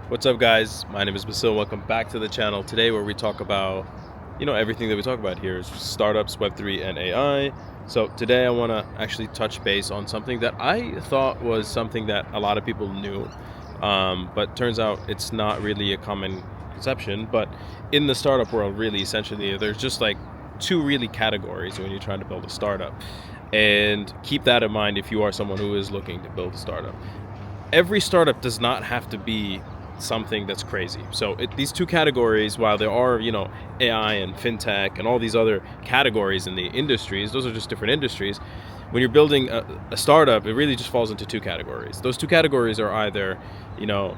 What's up, guys? My name is Basil. Welcome back to the channel today, where we talk about, everything that we talk about here is startups, Web3, and AI. So today I want to actually touch base on something that I thought was something that a lot of people knew, but turns out it's not really a common conception. But in the startup world, really, essentially, there's just like two really categories when you're trying to build a startup. And keep that in mind if you are someone who is looking to build a startup. Every startup does not have to be something that's crazy. So these two categories, while there are, AI and fintech and all these other categories in the industries, those are just different industries. When you're building a startup, it really just falls into two categories. Those two categories are either,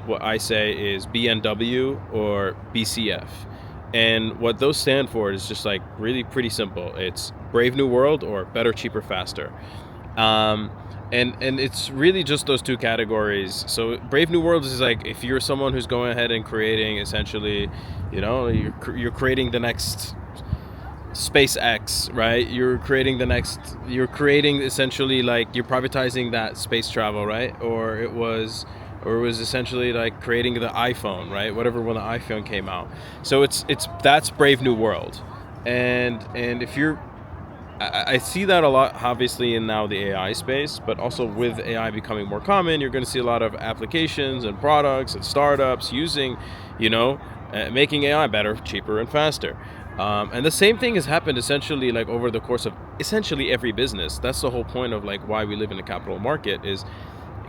what I say is BNW or BCF. And what those stand for is just like really pretty simple. It's Brave New World or Better, Cheaper, Faster. Um, and it's really just those two categories. So Brave New World is like if you're someone who's going ahead and creating essentially, you're creating the next SpaceX, right? You're creating essentially like you're privatizing that space travel, right? Or it was essentially like creating the iPhone, right? Whatever, when the iPhone came out. So that's Brave New World. And if you're I see that a lot, obviously, in now the AI space, but also with AI becoming more common, you're going to see a lot of applications and products and startups using, making AI better, cheaper, and faster. And the same thing has happened essentially like over the course of essentially every business. That's the whole point of like why we live in a capital market is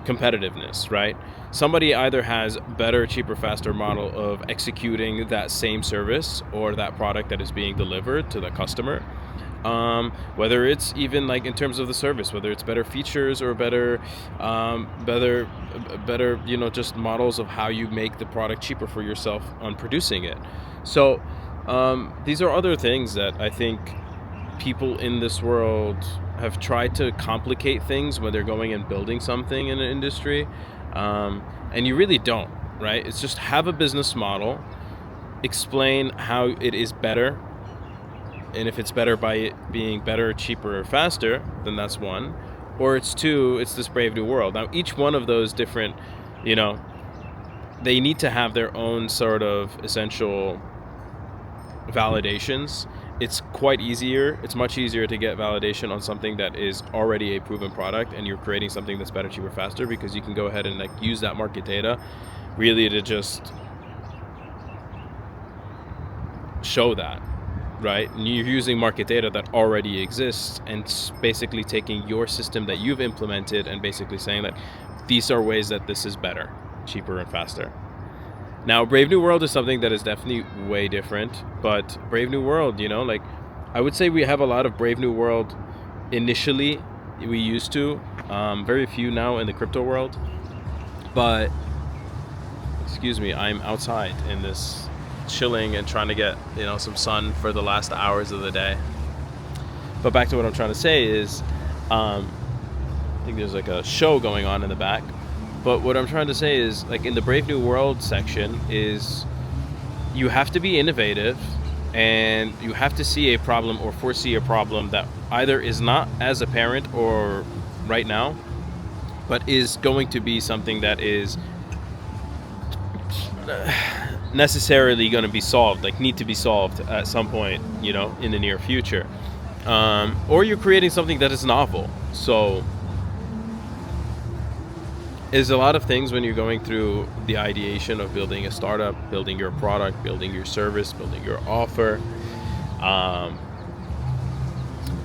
competitiveness, right? Somebody either has better, cheaper, faster model of executing that same service or that product that is being delivered to the customer. Whether it's even like in terms of the service, whether it's better features or better, just models of how you make the product cheaper for yourself on producing it. So these are other things that I think people in this world have tried to complicate things when they're going and building something in an industry, and you really don't, right? It's just have a business model, explain how it is better. And if it's better by it being better, cheaper, or faster, then that's one. Or it's two, it's this Brave New World. Now, each one of those different, they need to have their own sort of essential validations. It's much easier to get validation on something that is already a proven product and you're creating something that's better, cheaper, faster, because you can go ahead and like use that market data really to just show that. Right? And you're using market data that already exists and basically taking your system that you've implemented and basically saying that these are ways that this is better, cheaper, and faster. Now, Brave New World is something that is definitely way different, but Brave New World, like I would say we have a lot of Brave New World initially. We used to, very few now in the crypto world, but excuse me, I'm outside in this chilling and trying to get some sun for the last hours of the day. But back to what I'm trying to say is I think there's like a show going on in the back, but what I'm trying to say is like in the Brave New World section is you have to be innovative and you have to see a problem or foresee a problem that either is not as apparent or right now, but is going to be something that is necessarily going to be solved, like need to be solved at some point, in the near future. Or you're creating something that is novel. So there's a lot of things when you're going through the ideation of building a startup, building your product, building your service, building your offer.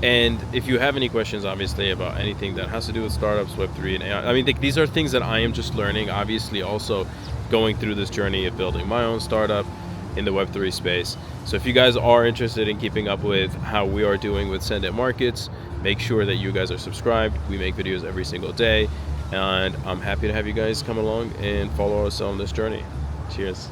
And if you have any questions, obviously, about anything that has to do with startups, Web3, and AI, I mean, these are things that I am just learning, obviously, also going through this journey of building my own startup in the Web3 space. So if you guys are interested in keeping up with how we are doing with Sendit Markets, make sure that you guys are subscribed. We make videos every single day, and I'm happy to have you guys come along and follow us on this journey. Cheers.